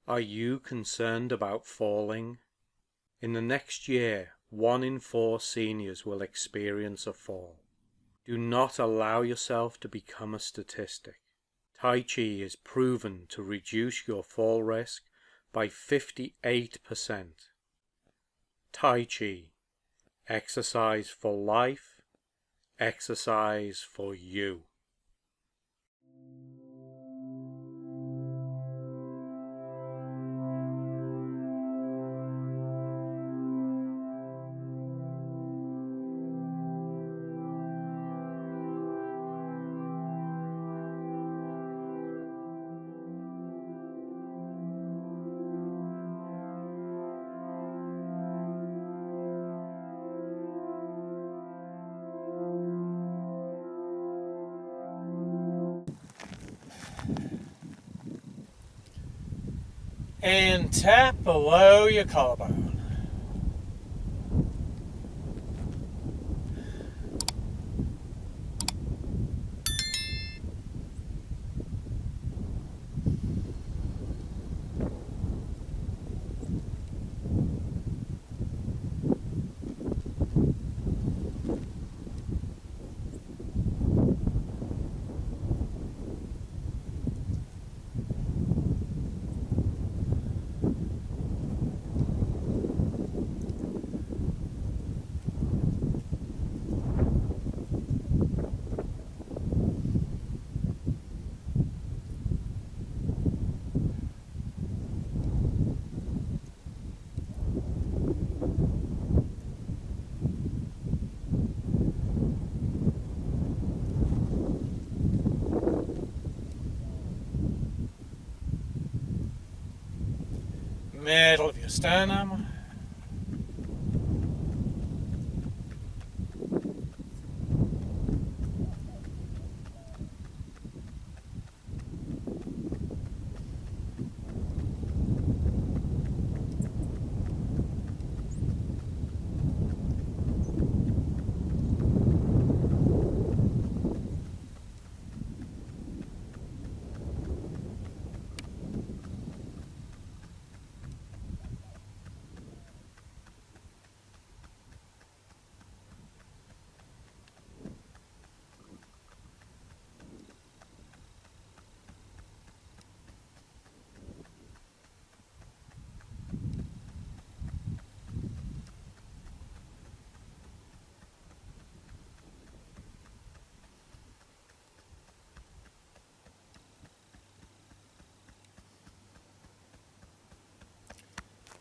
Are you concerned about falling? In the next year, 1 in 4 seniors will experience a fall. Do not allow yourself to become a statistic. Tai Chi is proven to reduce your fall risk by 58%. Tai Chi, exercise for life, exercise for you. And tap below your collarbone. Middle of your sternum.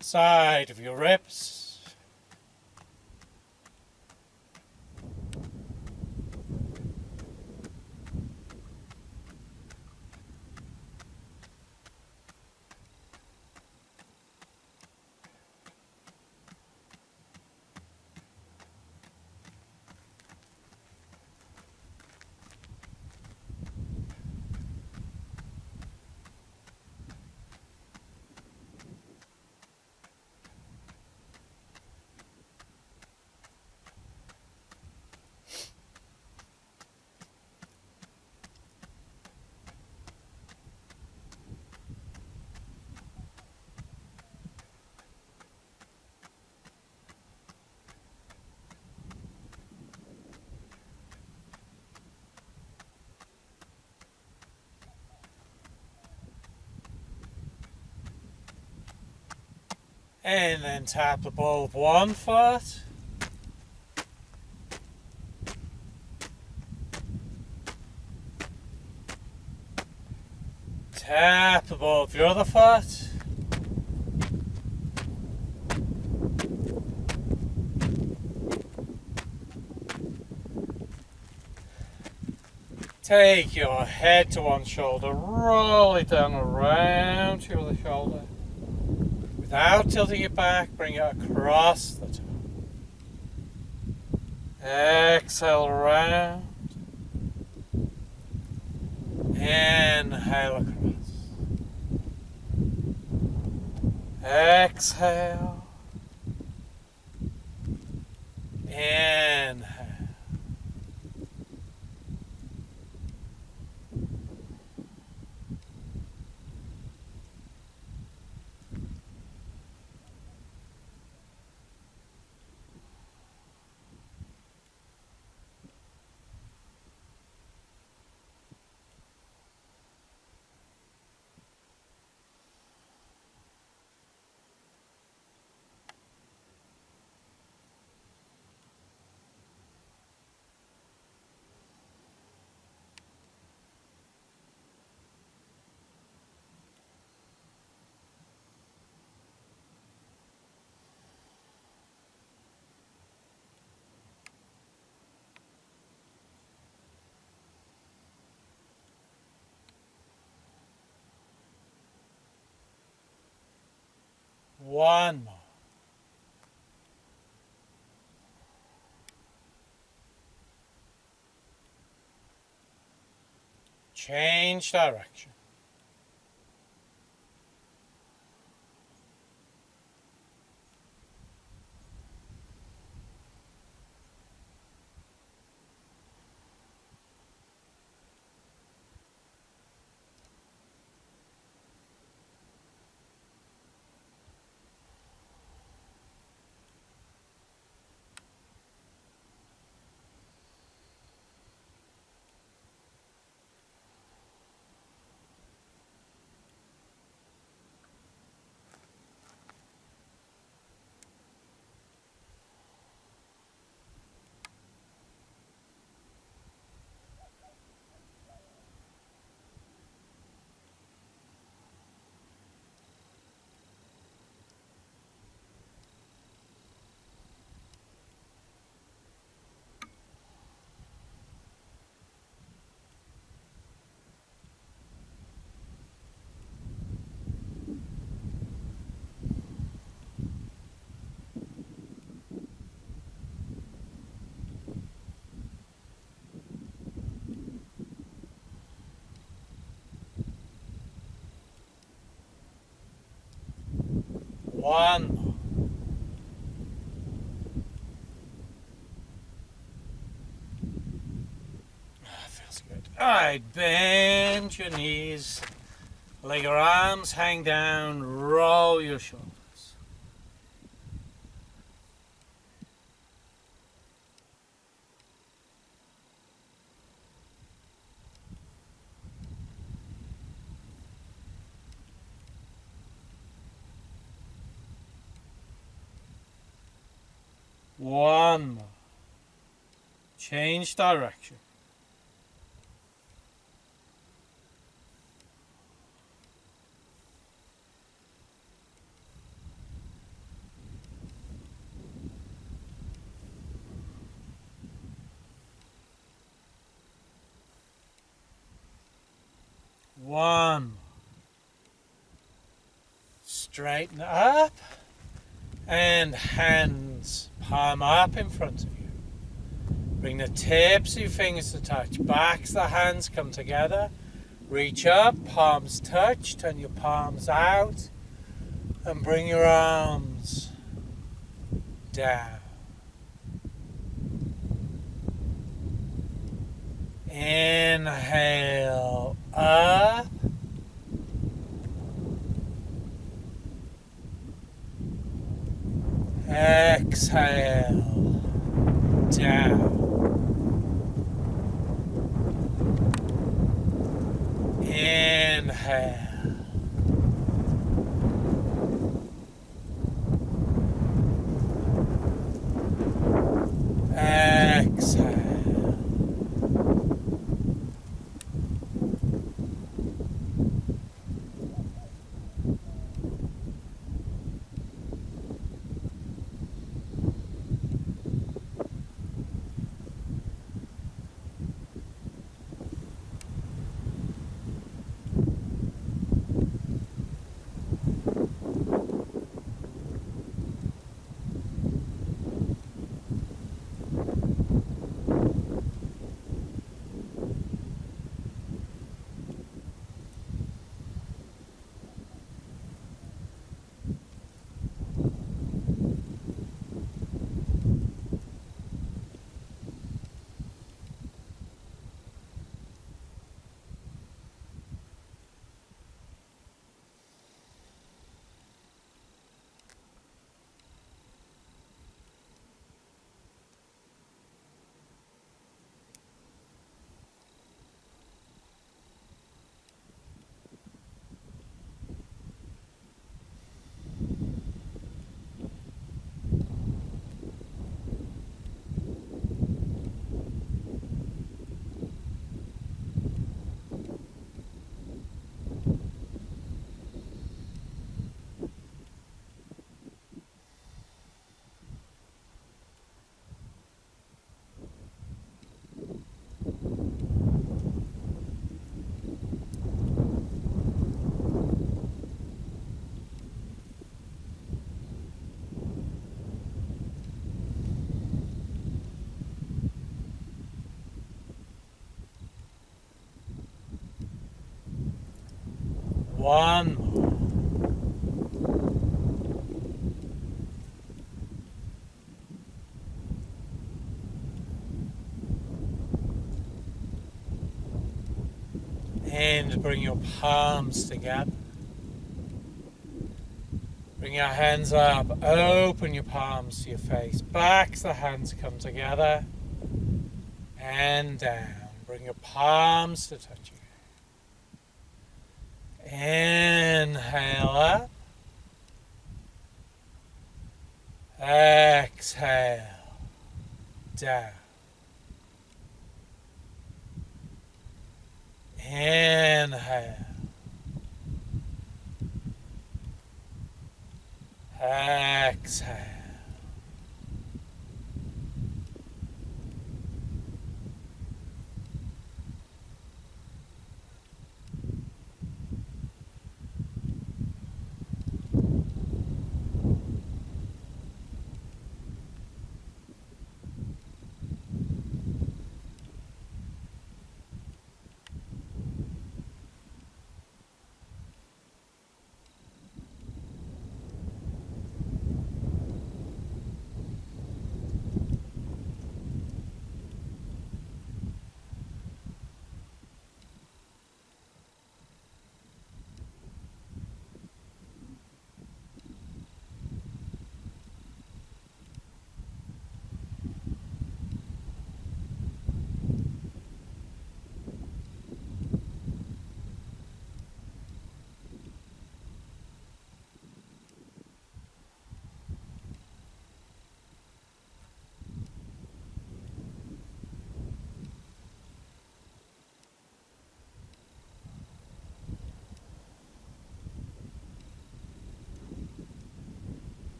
Side of your ribs. And then tap the ball of one foot. Tap the ball of the other foot. Take your head to one shoulder, roll it down around your other shoulder. Without tilting it back, bring it across the top. Exhale around. Inhale across. Exhale. Inhale. One more. Change direction. One more. Feels good. Alright, bend your knees. Let your arms hang down. Roll your shoulders. One more. Change direction. One more. Straighten up and hands palm up in front of you. Bring the tips of your fingers to touch. Backs of the hands come together. Reach up, palms touch, turn your palms out and bring your arms down. Inhale up. Exhale down. Inhale. Exhale. One more. And bring your palms together. Bring your hands up. Open your palms to your face. Backs the hands come together. And down. Bring your palms to touch you. Inhale up. Exhale. Down. Inhale. Exhale.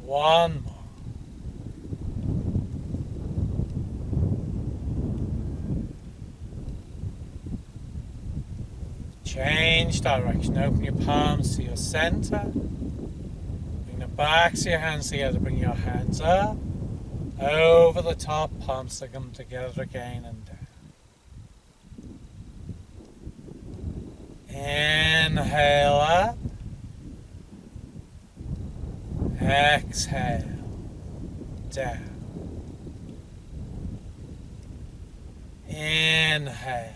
One more. Change direction. Open your palms to your center. Bring the backs of your hands together. Bring your hands up. Over the top. Palms to come together again and down. Inhale up. Exhale. Down. Inhale.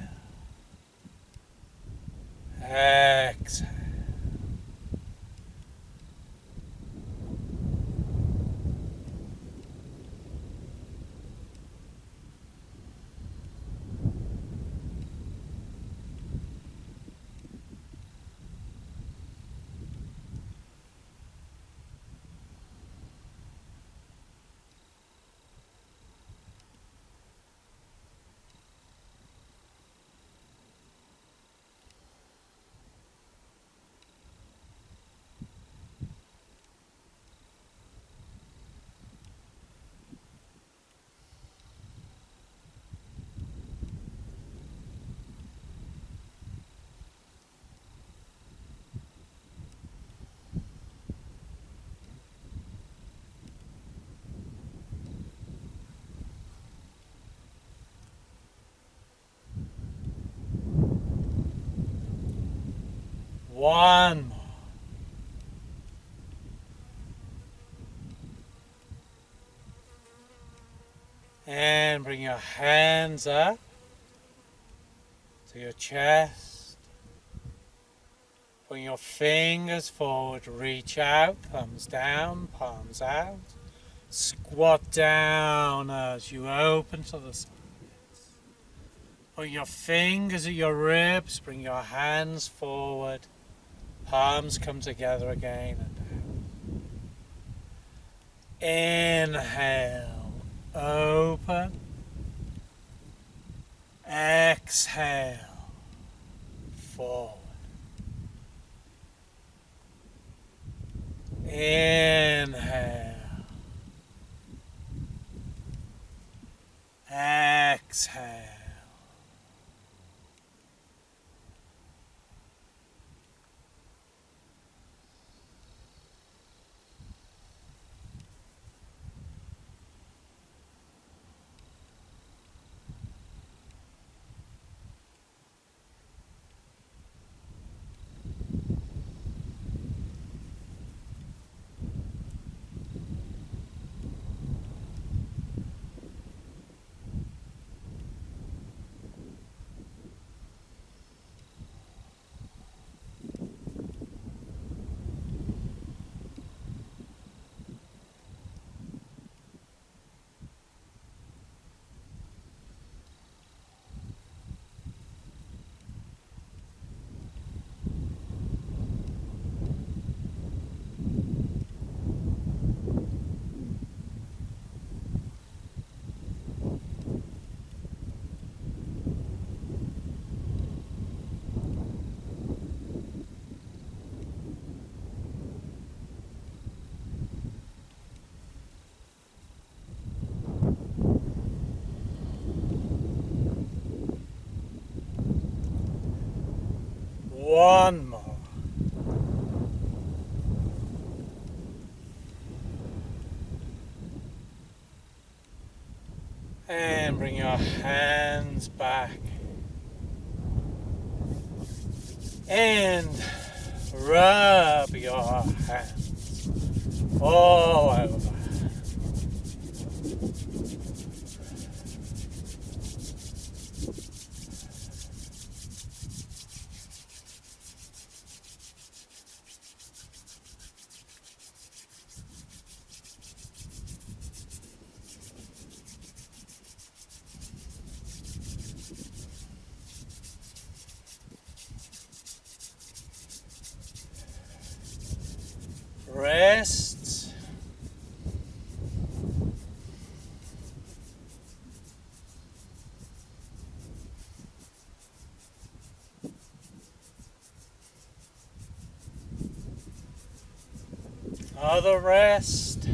Exhale. One more. And bring your hands up to your chest. Bring your fingers forward, reach out, thumbs down, palms out. Squat down as you open to the sides. Put your fingers at your ribs, bring your hands forward. Palms come together again and down. Inhale, open. Exhale, forward. Inhale. Exhale. one more. And bring your hands back. And rub your hands all over. Rest. Other rest.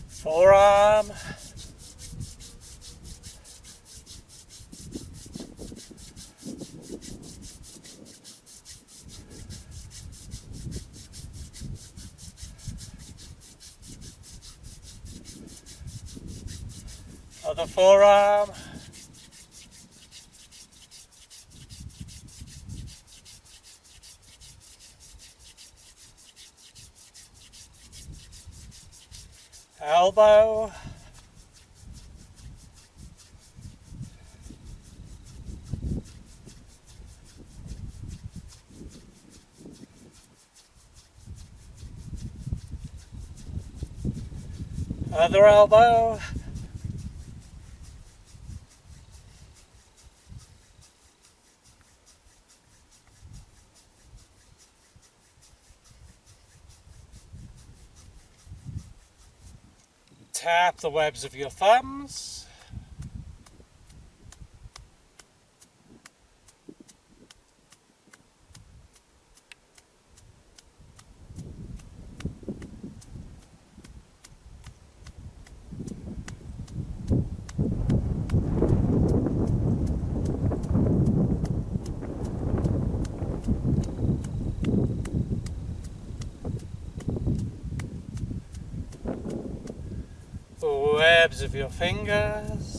Forearm. Other forearm. Elbow. Other elbow. Tap the webs of your thumbs. The webs of your fingers.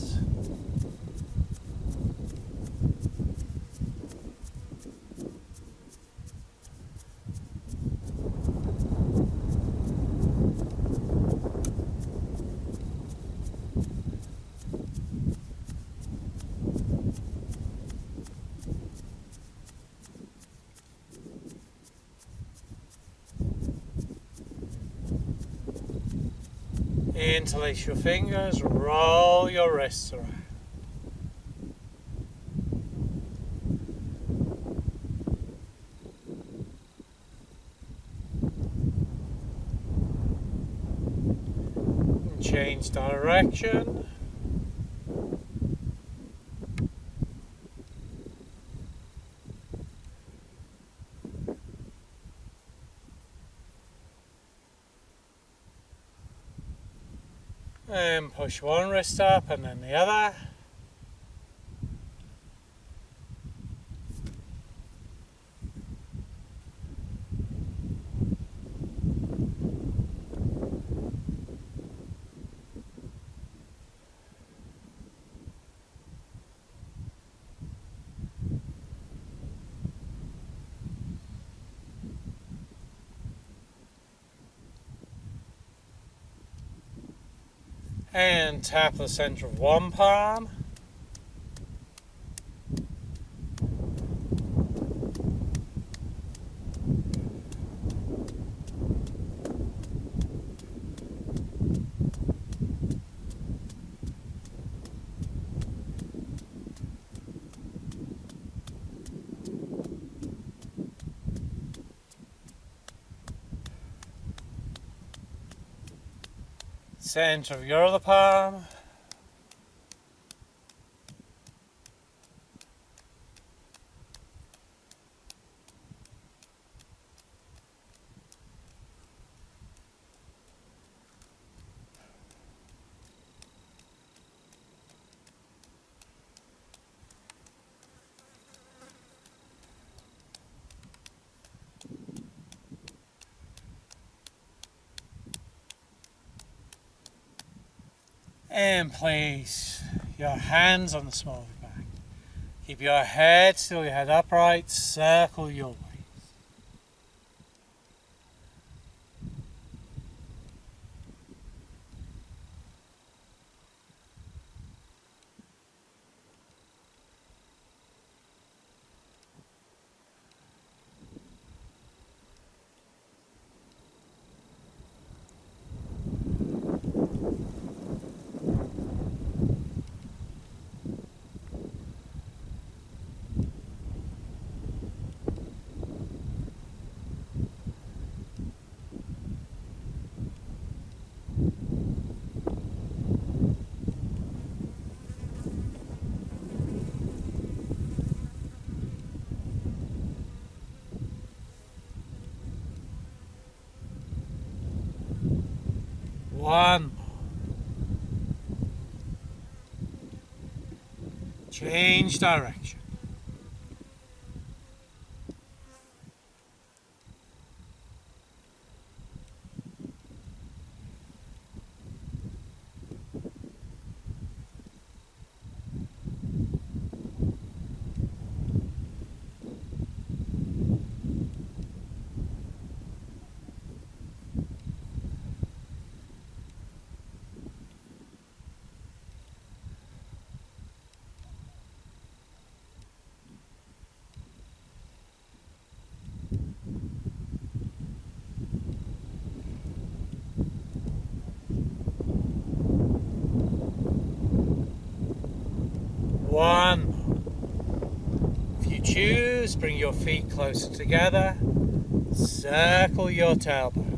Interlace your fingers, roll your wrists around. And change direction. And push one wrist up and then the other. And tap the center of one palm. Center of your other palm. And place your hands on the small of your back. Keep your head still, your head upright, circle your waist. One more. Change direction. One more. If you choose, bring your feet closer together. Circle your tailbone.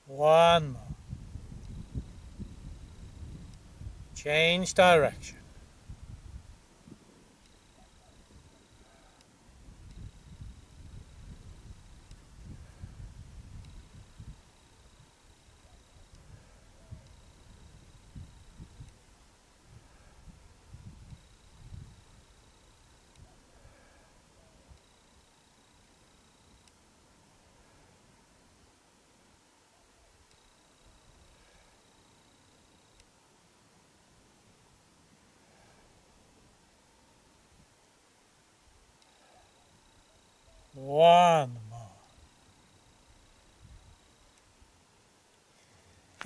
One more. Change direction. One more.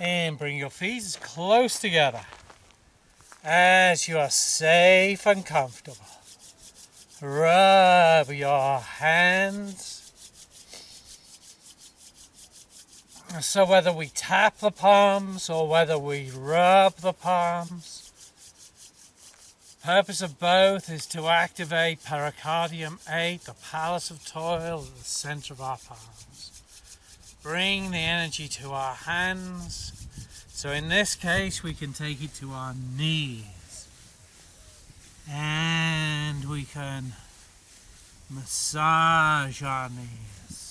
And bring your feet as close together as you are safe and comfortable. Rub your hands. So whether we tap the palms or whether we rub the palms, the purpose of both is to activate pericardium 8, the palace of toil, at the center of our palms. Bring the energy to our hands. So in this case, we can take it to our knees. And we can massage our knees.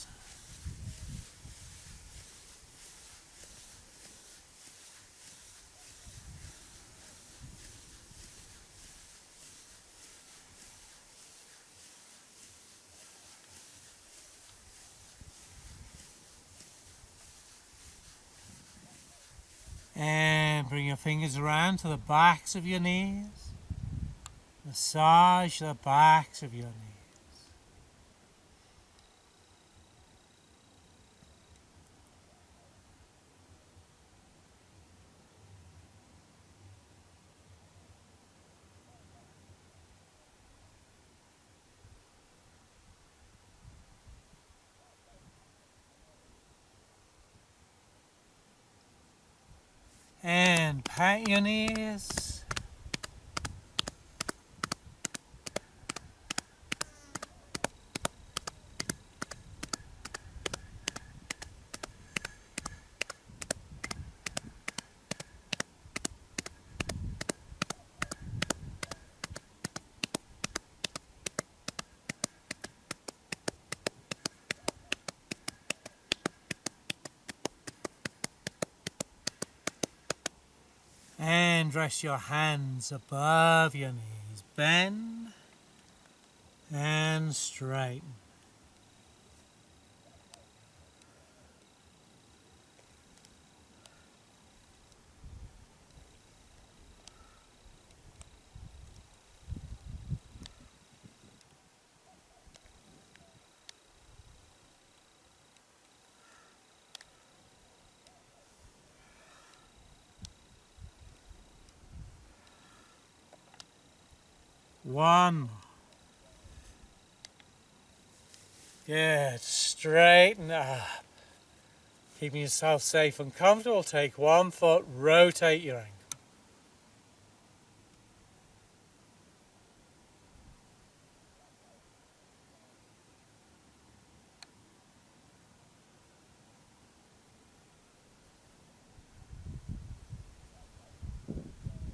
And bring your fingers around to the backs of your knees. Massage the backs of your knees. And pat your knees. Then rest your hands above your knees. Bend and straighten. One more. Good. Straighten up. Keeping yourself safe and comfortable. Take one foot, rotate your ankle.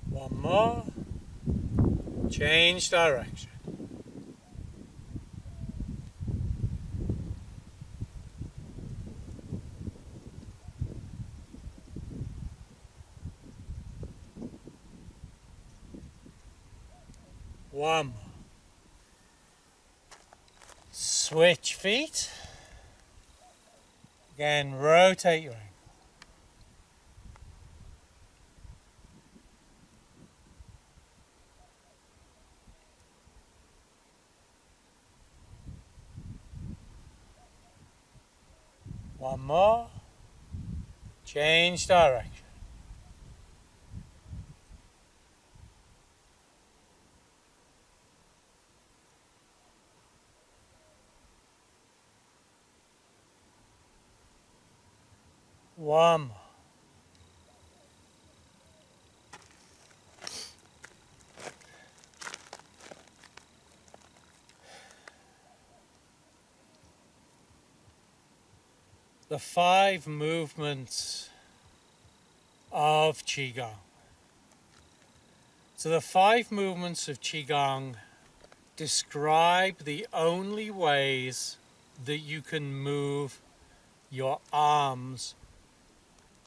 One more. Change direction. One more. Switch feet. Again, rotate your ankle. One more. Change direction. One more. The 5 movements of Qigong. So the 5 movements of Qigong describe the only ways that you can move your arms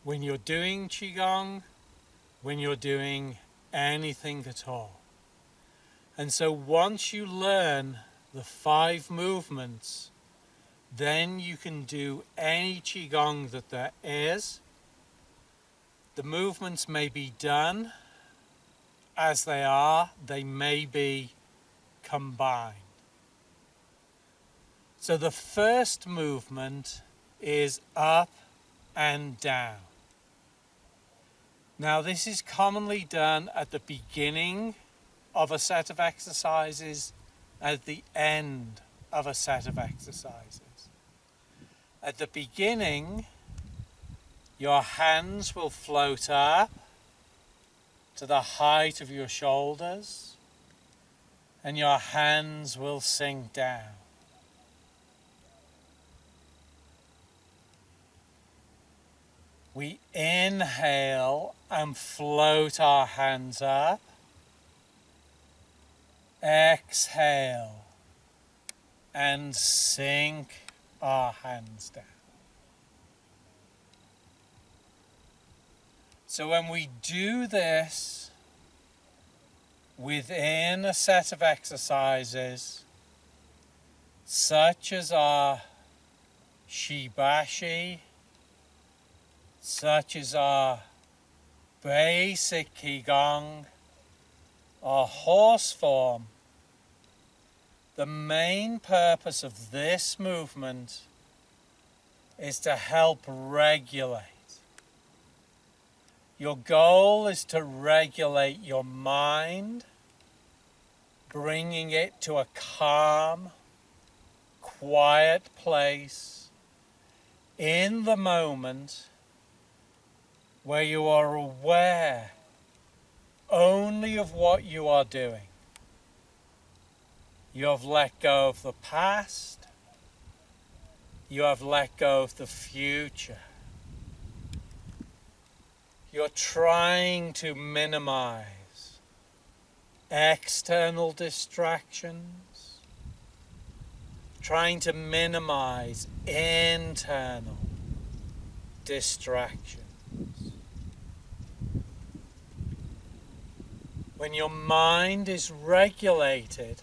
when you're doing Qigong, when you're doing anything at all. And so once you learn the 5 movements, then you can do any Qigong that there is. The movements may be done as they are, they may be combined. So the first movement is up and down. Now this is commonly done at the beginning of a set of exercises, at the end of a set of exercises. At the beginning, your hands will float up to the height of your shoulders, and your hands will sink down. We inhale and float our hands up. Exhale and sink our hands down. So when we do this within a set of exercises, such as our Shibashi, such as our basic Qigong, our horse form, the main purpose of this movement is to help regulate. Your goal is to regulate your mind, bringing it to a calm, quiet place in the moment where you are aware only of what you are doing. You have let go of the past. You have let go of the future. You're trying to minimize external distractions, trying to minimize internal distractions. When your mind is regulated,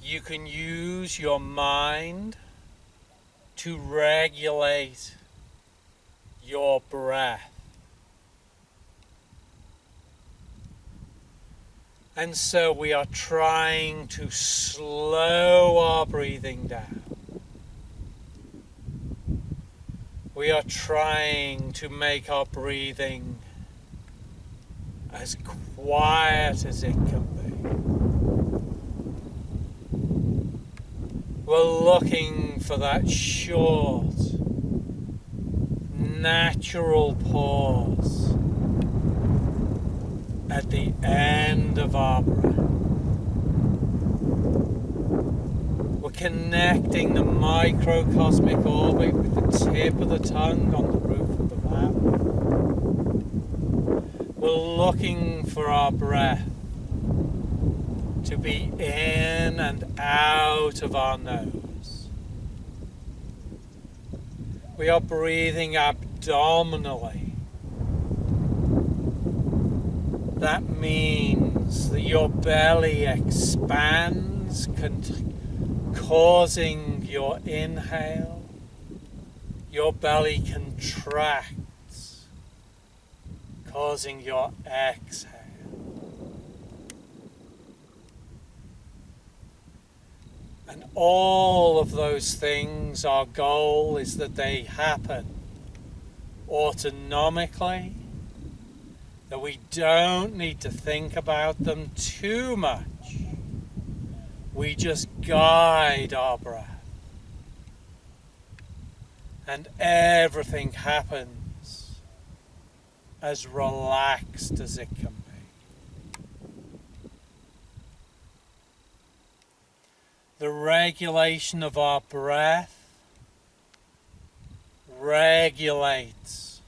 you can use your mind to regulate your breath. And so we are trying to slow our breathing down. We are trying to make our breathing as quiet as it can be. We're looking for that short, natural pause at the end of our breath. We're connecting the microcosmic orbit with the tip of the tongue on the roof of the mouth. We're looking for our breath to be in and out of our nose. We are breathing abdominally. That means that your belly expands, causing your inhale. Your belly contracts, causing your exhale. And all of those things, our goal is that they happen autonomically, that we don't need to think about them too much. We just guide our breath. And everything happens as relaxed as it can be. The regulation of our breath regulates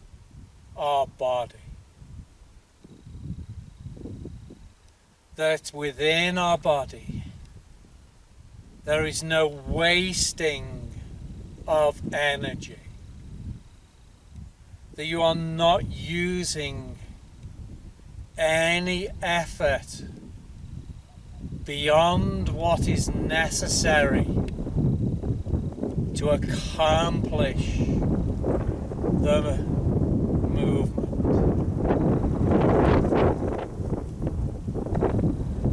our body. That within our body there is no wasting of energy. That you are not using any effort beyond what is necessary to accomplish the movement.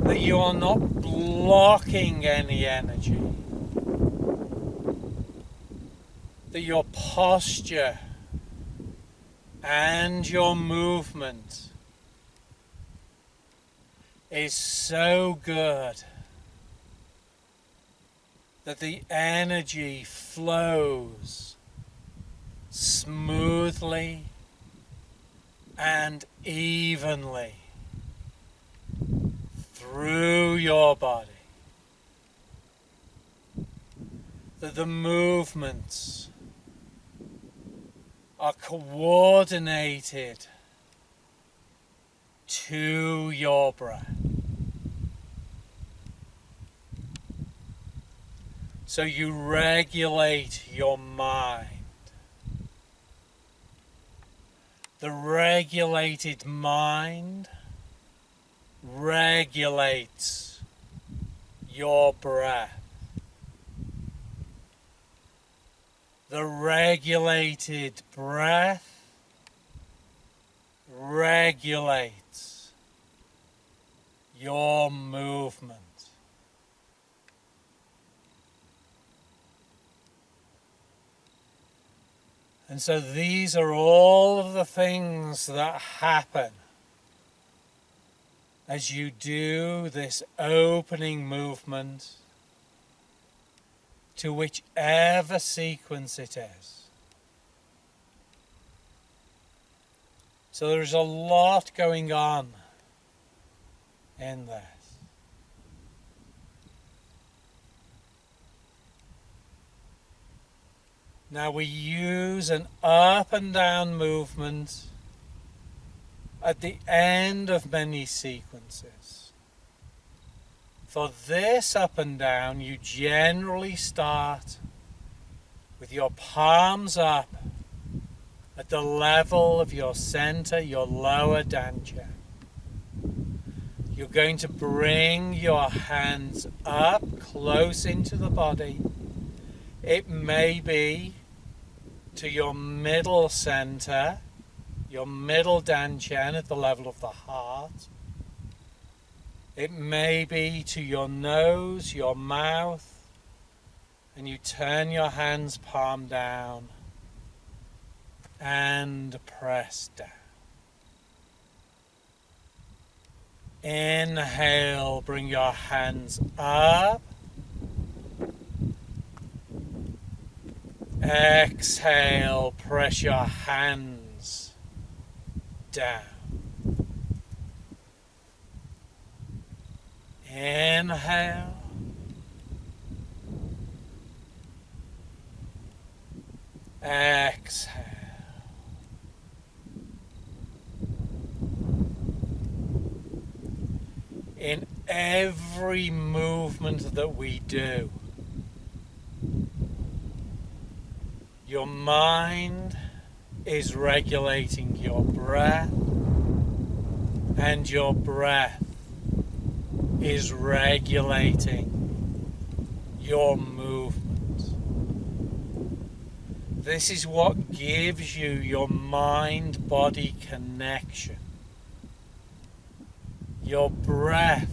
That you are not blocking any energy. That your posture and your movement is so good that the energy flows smoothly and evenly through your body. That the movements are coordinated to your breath. So you regulate your mind. The regulated mind regulates your breath. The regulated breath regulates your movement. And so these are all of the things that happen as you do this opening movement to whichever sequence it is. So there's a lot going on in this. Now we use an up and down movement at the end of many sequences. For this up and down, you generally start with your palms up at the level of your center, your lower dantian. You're going to bring your hands up close into the body. It may be to your middle center, your middle dantian at the level of the heart. It may be to your nose, your mouth, and you turn your hands palm down and press down. Inhale, bring your hands up. Exhale, press your hands down. Inhale. Exhale. In every movement that we do, your mind is regulating your breath, and your breath is regulating your movement. This is what gives you your mind-body connection. Your breath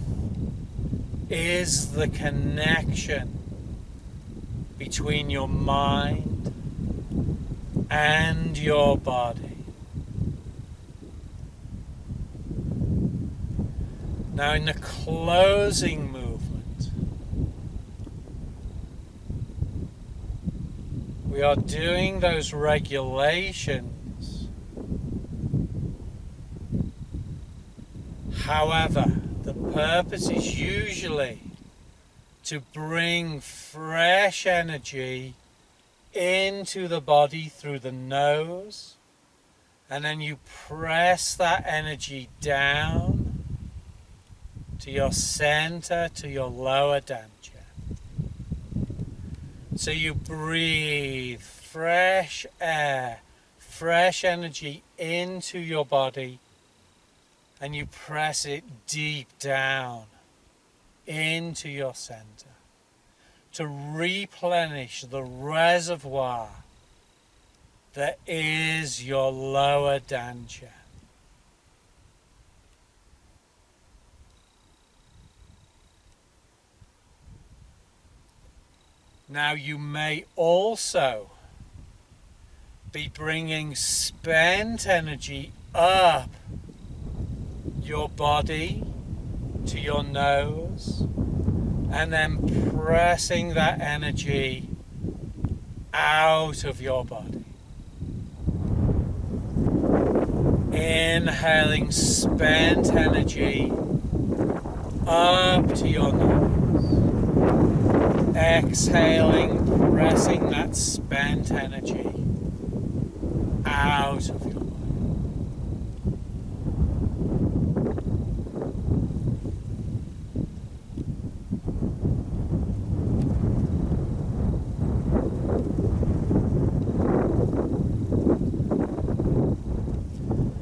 is the connection between your mind and your body. Now, in the closing movement, we are doing those regulations. However, the purpose is usually to bring fresh energy into the body through the nose, and then you press that energy down to your center, to your lower dantian. So you breathe fresh air, fresh energy into your body, and you press it deep down into your center to replenish the reservoir that is your lower dantian. Now you may also be bringing spent energy up your body to your nose, and then pressing that energy out of your body. Inhaling spent energy up to your nose. Exhaling, pressing that spent energy out of your body.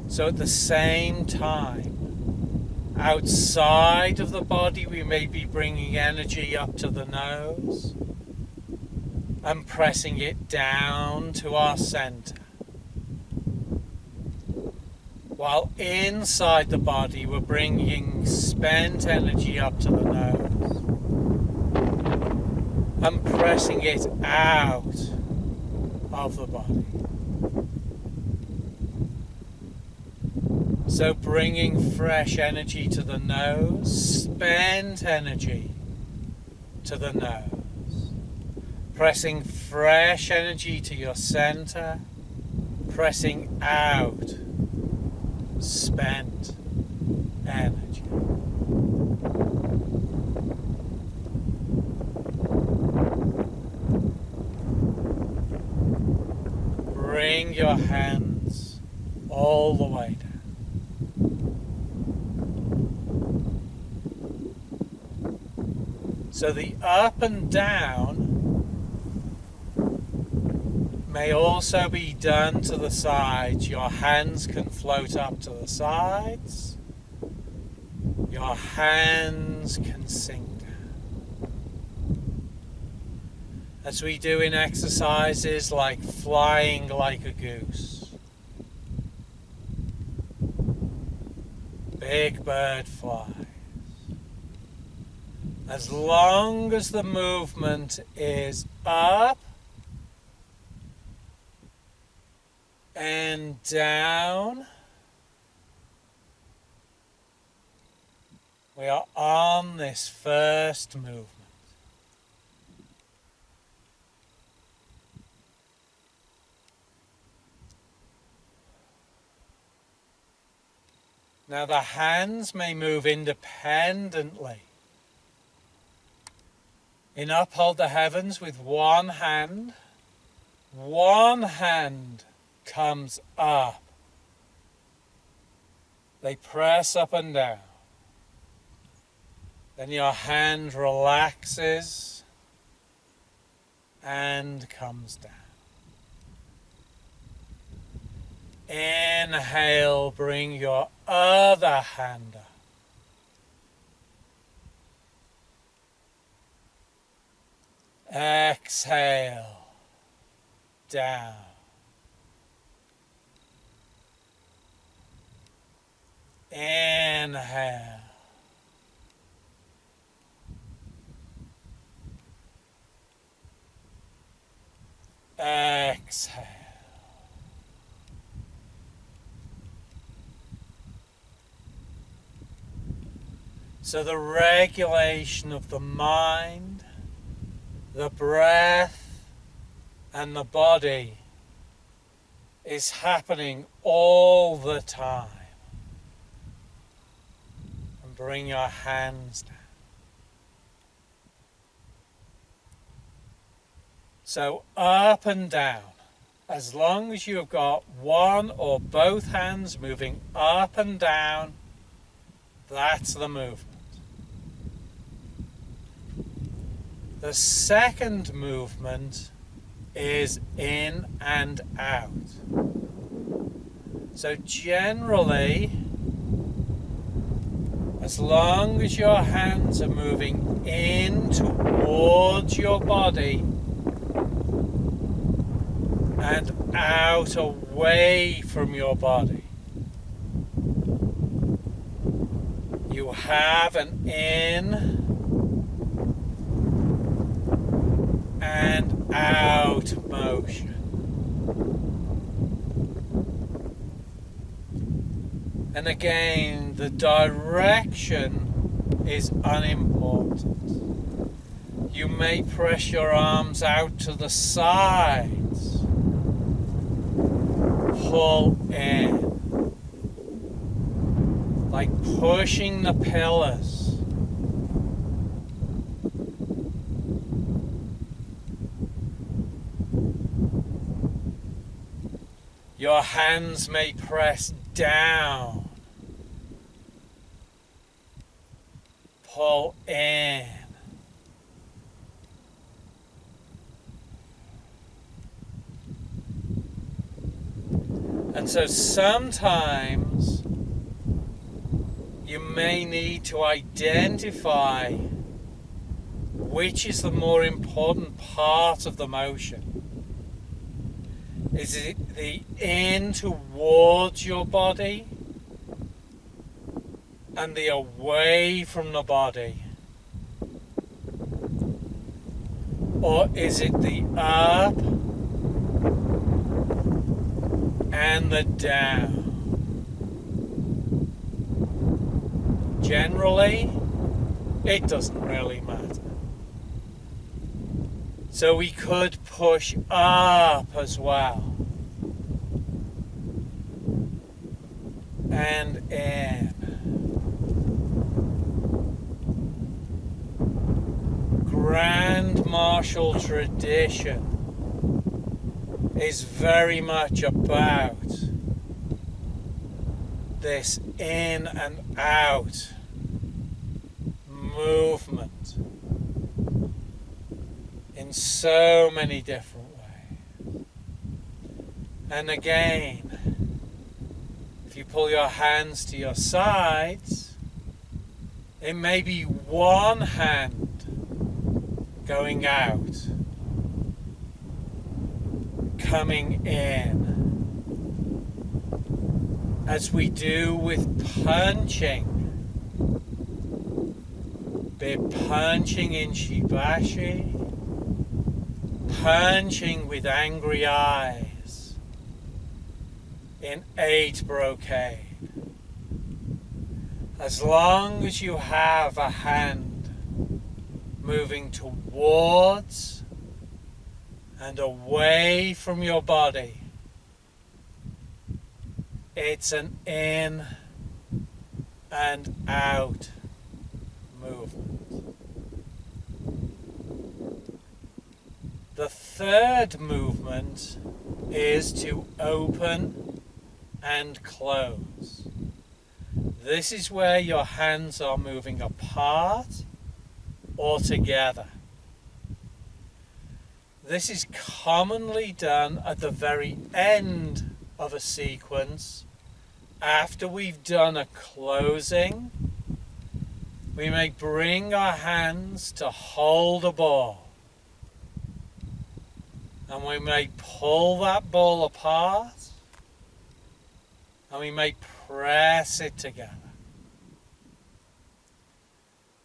So at the same time, outside of the body, we may be bringing energy up to the nose and pressing it down to our center. While inside the body, we're bringing spent energy up to the nose and pressing it out of the body. So bringing fresh energy to the nose, spent energy to the nose. Pressing fresh energy to your center, pressing out spent energy. Bring your hands all the way down. So the up and down may also be done to the sides. Your hands can float up to the sides. Your hands can sink down. As we do in exercises like flying like a goose, big bird flies. As long as the movement is up and down, we are on this first movement. Now the hands may move independently. In Uphold the Heavens with one hand comes up. They press up and down. Then your hand relaxes and comes down. Inhale, bring your other hand up. Exhale, down. Inhale. Exhale. So the regulation of the mind, the breath, and the body is happening all the time. And bring your hands down. So up and down. As long as you've got one or both hands moving up and down, that's the movement. The second movement is in and out. So generally, as long as your hands are moving in towards your body and out away from your body, you have an in and out motion. And again, the direction is unimportant. You may press your arms out to the sides. Pull in. Like pushing the pillars. Your hands may press down. Pull in. And so sometimes you may need to identify which is the more important part of the motion. Is it the in towards your body and the away from the body? Or is it the up and the down? Generally, it doesn't really matter. So we could push up as well. And in. Grand martial tradition is very much about this in and out movement in so many different ways. And again, if you pull your hands to your sides, It may be one hand going out, coming in, as we do with punching. Be punching in Shibashi, punching with angry eyes in 8 brocade. As long as you have a hand moving towards and away from your body, it's an in and out movement. The third movement is to open and close. This is where your hands are moving apart or together. This is commonly done at the very end of a sequence. After we've done a closing, we may bring our hands to hold a ball. And we may pull that ball apart, and we may press it together.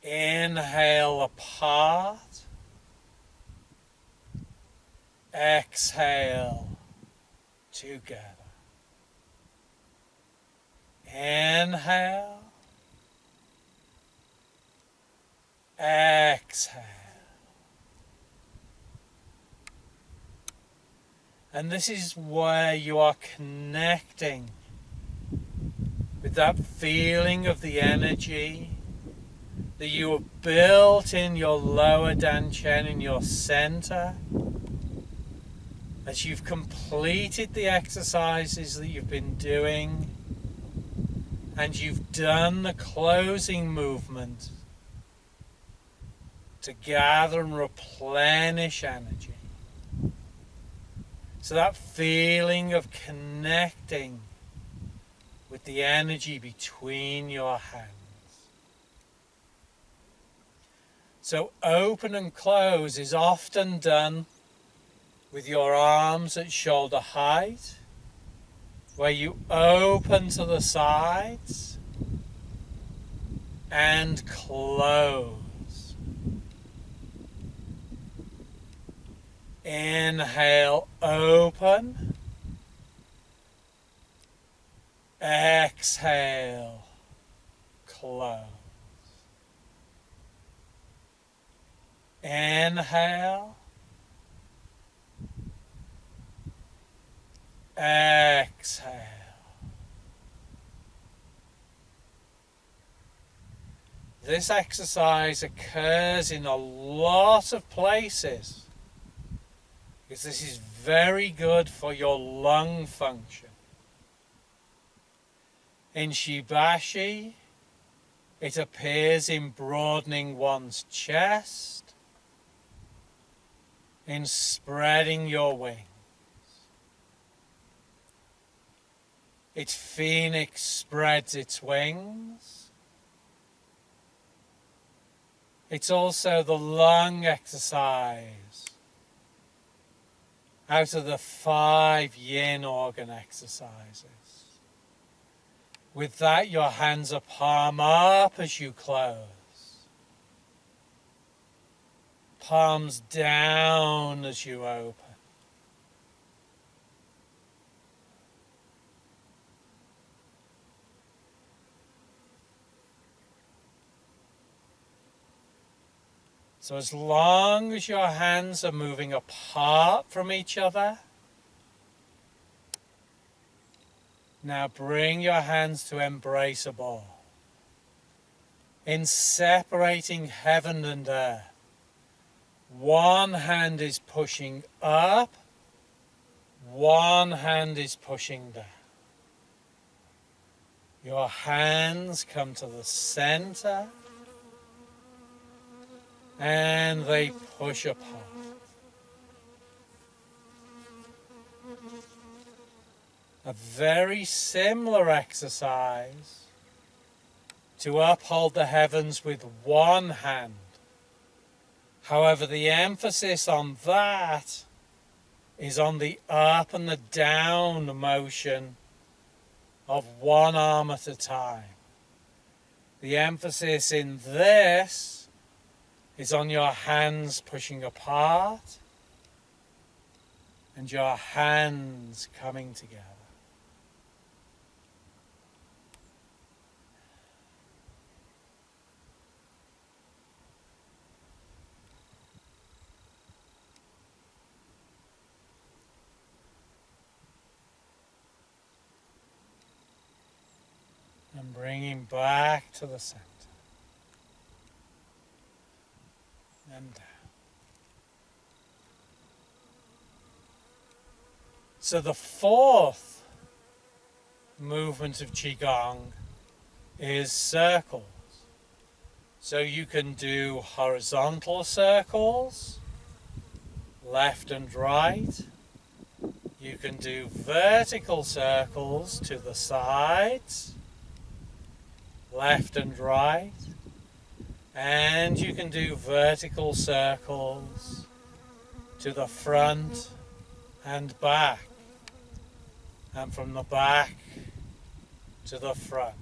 Inhale apart, exhale together. Inhale, exhale. And this is where you are connecting with that feeling of the energy that you have built in your lower dantian, in your center, as you've completed the exercises that you've been doing and you've done the closing movement to gather and replenish energy. So that feeling of connecting with the energy between your hands. So open and close is often done with your arms at shoulder height, where you open to the sides and close. Inhale, open. Exhale, close. Inhale. Exhale. This exercise occurs in a lot of places because this is very good for your lung function. In Shibashi, it appears in broadening one's chest, in spreading your wings. Its phoenix spreads its wings. It's also the lung exercise out of the 5 yin organ exercises. With that, your hands are palm up as you close. Palms down as you open. So as long as your hands are moving apart from each other, now bring your hands to embrace a ball. In separating heaven and earth, one hand is pushing up, one hand is pushing down. Your hands come to the center and they push apart. A very similar exercise to uphold the heavens with one hand. However, the emphasis on that is on the up and the down motion of one arm at a time. The emphasis in this is on your hands pushing apart and your hands coming together. And bringing back to the center. And down. So the fourth movement of Qigong is circles. So you can do horizontal circles, left and right. You can do vertical circles to the sides, left and right, and you can do vertical circles to the front and back, and from the back to the front.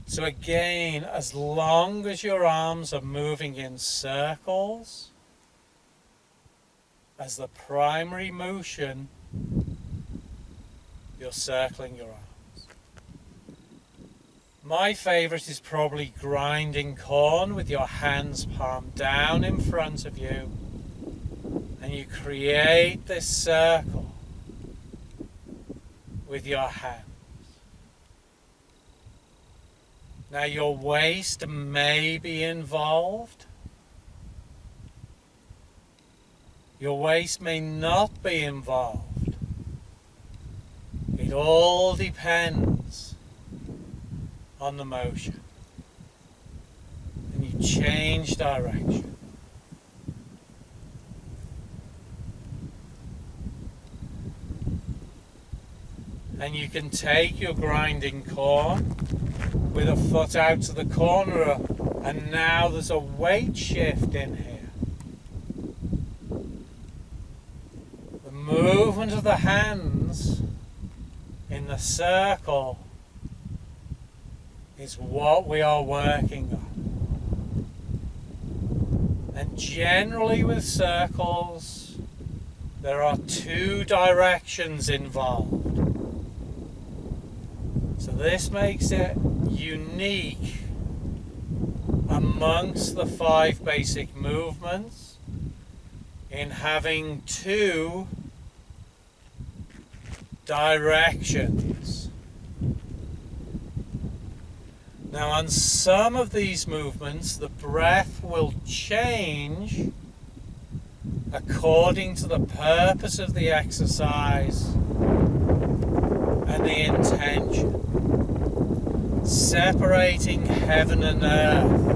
So again, as long as your arms are moving in circles as the primary motion, you're circling your arms. My favourite is probably grinding corn with your hands palm down in front of you, and you create this circle with your hands. Now your waist may be involved. Your waist may not be involved. It all depends on the motion. And you change direction. And you can take your grinding corn with a foot out to the corner, and now there's a weight shift in here. The movement of the hands in the circle is what we are working on. And generally with circles, there are two directions involved. So this makes it unique amongst the 5 basic movements in having 2 directions. Now on some of these movements the breath will change according to the purpose of the exercise and the intention. Separating heaven and earth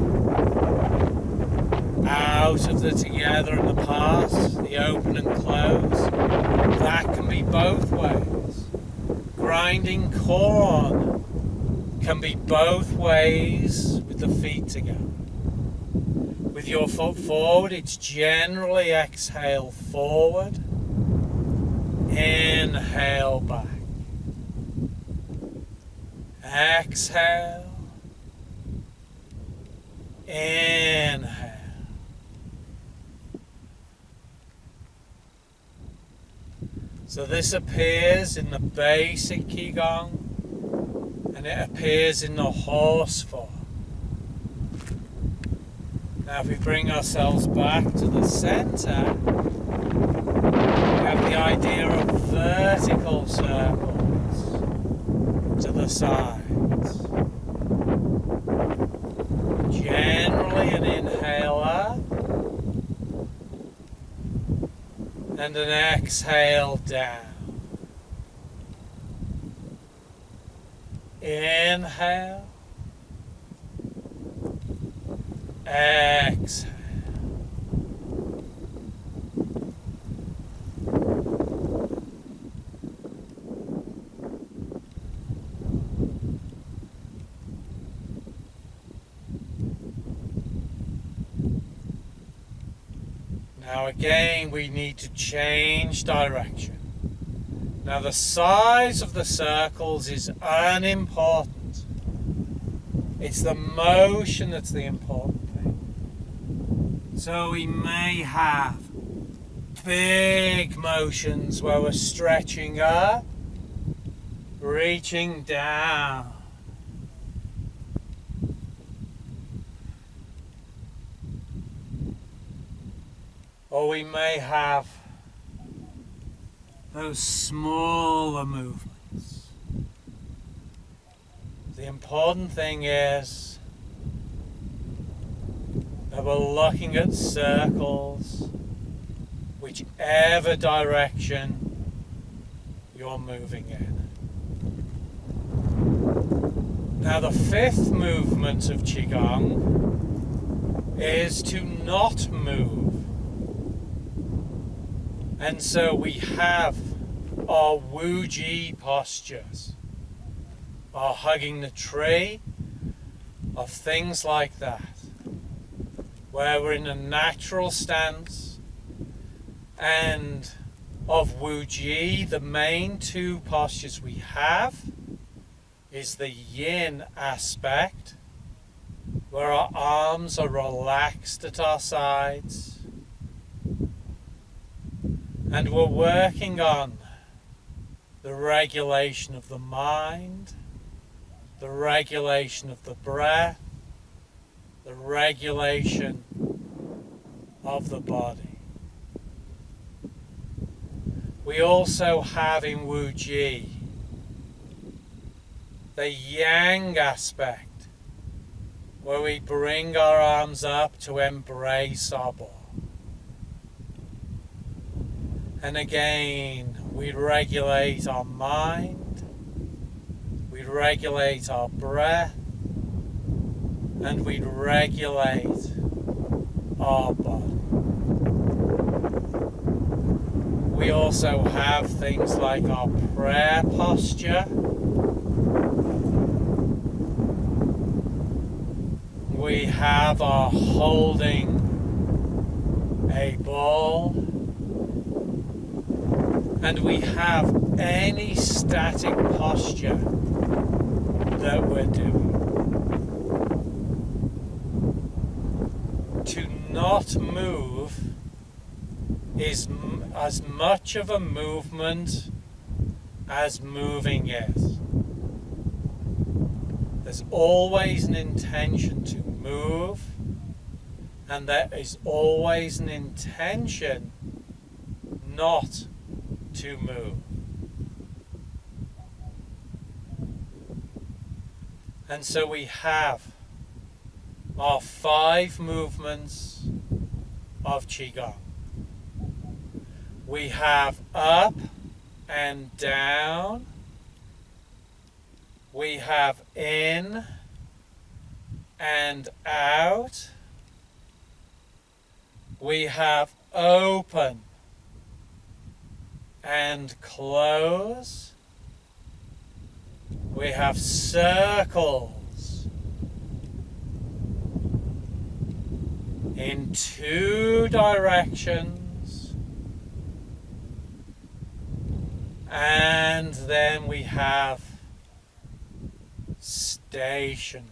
out of the together and the past, the open and close. That can be both ways. Grinding corn can be both ways with the feet together. With your foot forward, it's generally exhale forward, inhale back. Exhale, inhale. So this appears in the basic Qigong, and it appears in the horse form. Now if we bring ourselves back to the center, we have the idea of vertical circles to the sides. Generally an inhale up and an exhale down. Inhale, exhale. Now again, we need to change direction. Now the size of the circles is unimportant. It's the motion that's the important thing. So we may have big motions where we're stretching up, reaching down. Or we may have those smaller movements. The important thing is that we're looking at circles, whichever direction you're moving in. Now the fifth movement of Qigong is to not move. And so we have our Wu-Ji postures, our hugging the tree, of things like that, where we're in a natural stance. And of Wu-Ji, the main two postures we have is the yin aspect, where our arms are relaxed at our sides, and we're working on the regulation of the mind, the regulation of the breath, the regulation of the body. We also have in Wu-Ji the yang aspect, where we bring our arms up to embrace our ball. And again, we regulate our mind, we regulate our breath, and we regulate our body. We also have things like our prayer posture. We have our holding a ball. And we have any static posture that we're doing. To not move is as much of a movement as moving is. There's always an intention to move, and there is always an intention not to move. And so we have our 5 movements of Qigong. We have up and down. We have in and out. We have open and close. We have circles in 2 directions, and then we have stationary.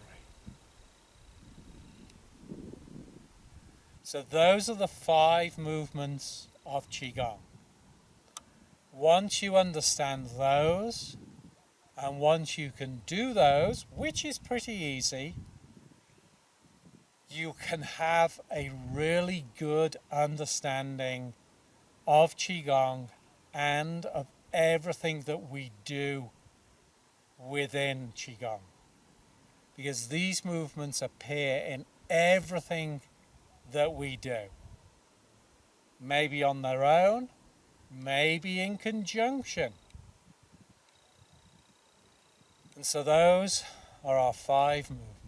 So those are the 5 movements of Qigong. Once you understand those, and once you can do those, which is pretty easy, you can have a really good understanding of Qigong and of everything that we do within Qigong. Because these movements appear in everything that we do. Maybe on their own, maybe in conjunction. And so those are our 5 movements.